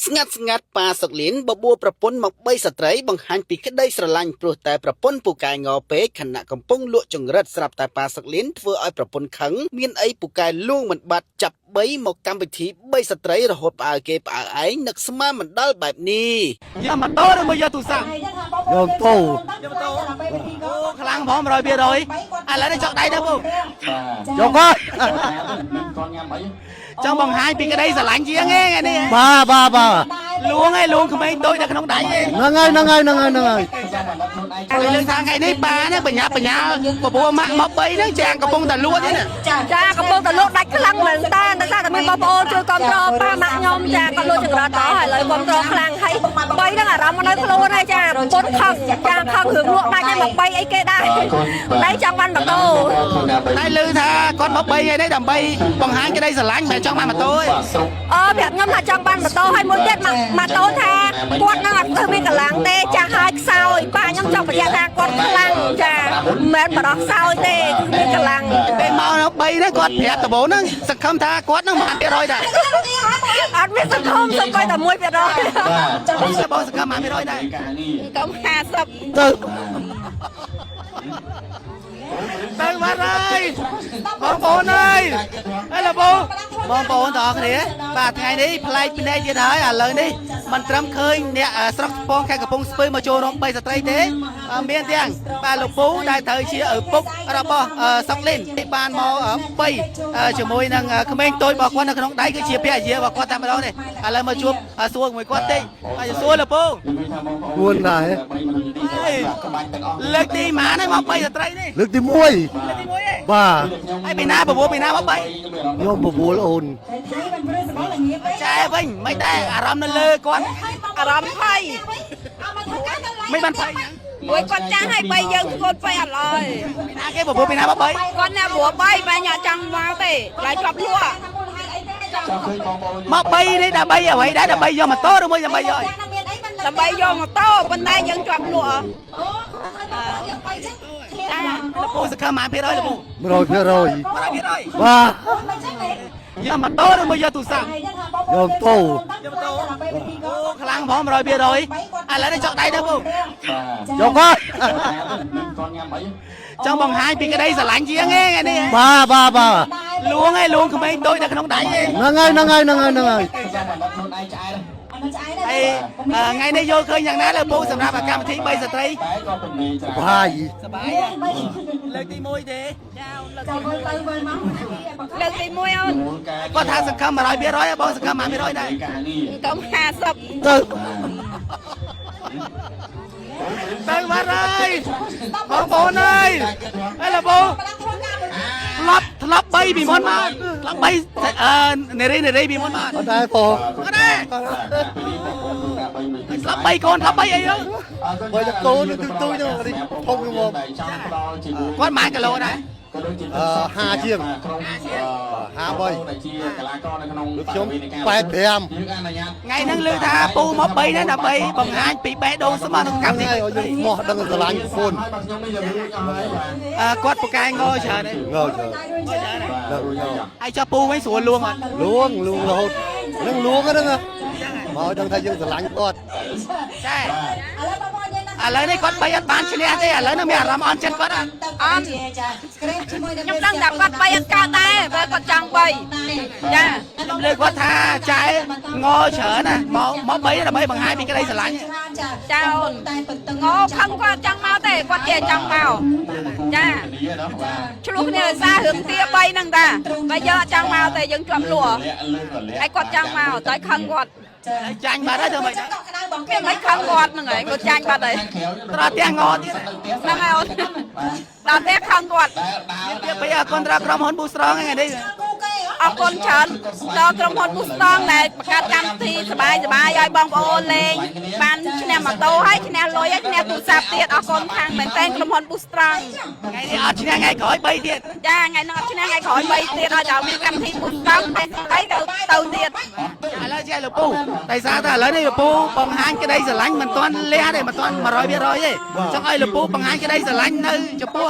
ស្ងាត់ប៉ាសុកលៀនបបួប្រពន្ធមក3ស្ត្រីបង្ហាញពីក្តីស្រឡាញ់ព្រោះតែប្រពន្ធពូកែងពេកខណៈកំពុងលក់ចង្រិតស្រាប់តែប៉ាសុកលៀនធ្វើឲ្យប្រពន្ធខឹងមានអីពូកែលួងមិនបាត់ចាប់3មកកម្មវិធី3ស្ត្រីរហូតផ្អើគេផ្អើឯងនឹកស្មានមិនដល់បែបនេះយកម៉ូតូឬមកយកទូរស័ព្ទយកទូយកម៉ូតូអូខ្លាំងផង100%ឥឡូវនេះចុកដៃទៅពូយកមកចង់បង្ហាញពីក្តីស្រឡាញ់ជាងហ្នឹងនេះបាទលួងឯងលួងក្មេងតូចនៅក្នុងដៃហ្នឹងហើយហើយលើថាថ្ងៃនេះប៉ានេះបញ្ញាបបួម៉ាក់មក3ហ្នឹងចាកំពុងតែលួចទេណាចាកំពុងតែលួចដាច់ខ្លាំងមែនតើដោយសារតែមានបងប្អូនជួយគ្រប់គ្រងប៉ាម៉ាក់ខ្ញុំចាក៏លួចចង្រត់ដល់ហើយឥឡូវគ្រប់គ្រងខ្លាំងហើយ3ហ្នឹងអារម្មណ៍នៅខ្លួនហើយចាពុនខឹងចាខឹងរឿងលក់ដាច់ឲ្យមក3អីគេដែរតែចង់បានម៉ូតូតែលើថាគាត់មក3ថ្ងៃនេះដើម្បីបង្ហាញក្តីស្រឡាញ់មិនចង់បានម៉ូតូទេប្រាប់ខ្ញុំថាចង់បានម៉ូតូហើយមួយទៀតម៉ូតូថាគាត់នឹងអត់ទៅមានកម្លាំងទេចាស់ហើយខ្សោយប៉ាខ្ញុំចង់បញ្ជាក់ថាគាត់ខ្លាំងចាមិនមែនបរោះខ្សោយទេមានកម្លាំងពេលមកនៅ3នេះគាត់ប្រាប់ដំបូងហ្នឹងសង្ឃឹមថាគាត់នឹង100%ដែរអត់មានសង្ឃឹមសំបីតែ1%ចាំបងសង្ឃឹម100%ដែរកុំ50ទៅទៅមកហើយបងប្អូនអើយហេឡូបងប្អូនទាំងអស់គ្នាបាទថ្ងៃនេះប្លែកពីនេះទៀតហើយឥឡូវនេះមិនត្រឹមឃើញអ្នកស្រុកស្ពងខេត្តកំពង់ស្ពឺមកចូលរោង3ស្ត្រីទេមានទាំងបាទលោកពូដែលត្រូវជាឪពុករបស់សុកលីនទីបានមក3ជាមួយនឹងក្មេងតូចរបស់គាត់នៅក្នុងដៃគឺជាភរិយារបស់គាត់តែម្ដងទេឥឡូវមកជួបសួរជាមួយគាត់តិចហើយសួរលោកពូួនដែរលើកទីម៉ានហើយមក3ស្ត្រីនេះលើកទី1បាទហើយពីណាបបួលពីណាមក3ខ្ញុំបបួលអូនចែវិញមិនដែរអារម្មណ៍នៅលើគាត់អារម្មណ៍ភ័យមិនបានភ័យមួយគាត់ចាស់ហើយ3យើងស្គត់ភ័យអត់ឡើយពីណាគេបបួលពីណាមក3គាត់ណាព្រោះ3បែរញ៉ាចង់មកទេឡើយជាប់លក់មក3នេះដើម្បីអ្វីដែរដើម្បីយកម៉ូតូឬមួយដើម្បីយកដើម្បីយកម៉ូតូប៉ុន្តែយើងជាប់លក់លោកពូសង្ឃឹម100%លោកពូ100%បាទយកម៉ូតូឬមកយកទូរស័ព្ទយកទូយកម៉ូតូអូខ្លាំងផង100%ឥឡូវនេះចុកដៃទៅពូយកមកចង់បង្ហាញពីក្តីស្រឡាញ់ជាងហ្នឹងនេះបាទលួងឯងលួងក្មេងតូចនៅក្នុងដៃហ្នឹងហើយហើយថ្ងៃនេះយកឃើញយ៉ាងណាលើពូសម្រាប់កម្មវិធី3ស្ត្រីបាយសប្បាយលើកទី1ទេចាលើកទី1លើកទី1អូនគាត់ថាសង្ឃឹម100%បងសង្ឃឹម100%ដែរកុំ50ទៅមកហើយបងប្អូនអើយហេឡូបងធ្លាប់3ពីមុនមកធ្លាប់3នារីពីមុនមកអត់ដែរបងអត់ដែរធ្លាប់3កូនធ្លាប់3អីហ្នឹងបើតែកូនទូទៅនេះធំមកគាត់ម៉ានគីឡូដែរ50ជាង53ខ្ញុំ85ថ្ងៃហ្នឹងលើថាពូមក3ហ្នឹងដើម្បីបង្ហាញពីបេះដូងស្មោះក្នុងកម្មវិធីយើងស្មោះដឹងស្រឡាញ់ប្រពន្ធគាត់ពូកែងច្រើនទេហើយចុះពូវិញស្រួលលួងអត់លួងរហូតនឹងលួងហ្នឹងមកដឹងថាយើងស្រឡាញ់គាត់ចាឥឡូវនេះគាត់3អត់បានឈ្នះទេឥឡូវនេះមានអារម្មណ៍អន់ចិត្តគាត់អត់ខ្ញុំដឹងថាគាត់3អត់កើតដែរបើគាត់ចង់3ចាខ្ញុំលើគាត់ថាចែច្រើនណាមក3ដើម្បីបង្ហាញពីក្តីស្រឡាញ់ចាអូនខឹងគាត់ចង់មកទេគាត់ជាចង់មកចាឆ្លោះគ្នាសាររឿងទា3ហ្នឹងតាបើយើងអត់ចង់មកទេយើងជាប់លក់ហើយគាត់ចង់មកតែខឹងគាត់ចាញ់បាត់ហើយធ្វើម៉េចគេមិនខឹងគាត់ហ្នឹងឯងគាត់ចាញ់បាត់ហើយត្រង់ទាំងទៀតហ្នឹងហើយអូនដល់តែខឹងគាត់មានទៀតពីអរគុណដល់ក្រុមហ៊ុន Boostrong ថ្ងៃនេះអរគុណច្រើនដល់ក្រុមហ៊ុន Boostrong ដែលបង្កើតកម្មវិធីសប្បាយឲ្យបងប្អូនលេងបានឈ្នះម៉ូតូហើយឈ្នះលុយហើយឈ្នះទូរស័ព្ទទៀតអរគុណខាងមែនតើក្រុមហ៊ុន Boostrong ថ្ងៃនេះអត់ឈ្នះថ្ងៃក្រោយ3ទៀតចាថ្ងៃនេះអត់ឈ្នះថ្ងៃក្រោយ3ទៀតឲ្យដល់មានកម្មវិធី Boostrong តែទៅទៀតឥឡូវជាលោកពូដោយសារតែឥឡូវនេះលោកពូបង្ហាញក្តីស្រឡាញ់មិនទាន់លះទេមិនទាន់100%ទេចង់ឲ្យលោកពូបង្ហាញក្តីស្រឡាញ់នៅចំពោះ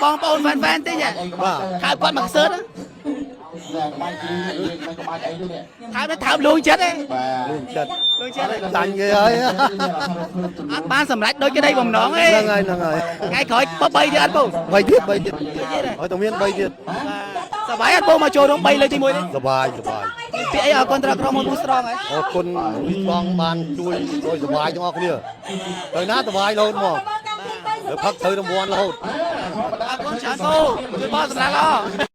បងប្អូនហ្វេនតិចបាទខៅគាត់មកខ្សើត ថើបលួងចិត្តឯង luôn chật លួងចិត្តឯង lạnh ghê ơi អត់បានសម្រេចដូចក្តីបំណងឯង nâng ơi ថ្ងៃក្រោយបើ3ទៀតអត់បង bay tiếp ở tầng miền bay tiếp សប្បាយអត់បងមកចូលរង3លើកទី1នេះ สบาย ពាក្យអីអរគុណត្រង់ក្រុមហ៊ុន Strong ហើយ ở con con ban chui rồiสบายtrong kia rồi nátสบายluôn mà rồi phát thời đồng bọn là hột អរគុណច្រើនគូជួយបងសម្រាប់ល្អ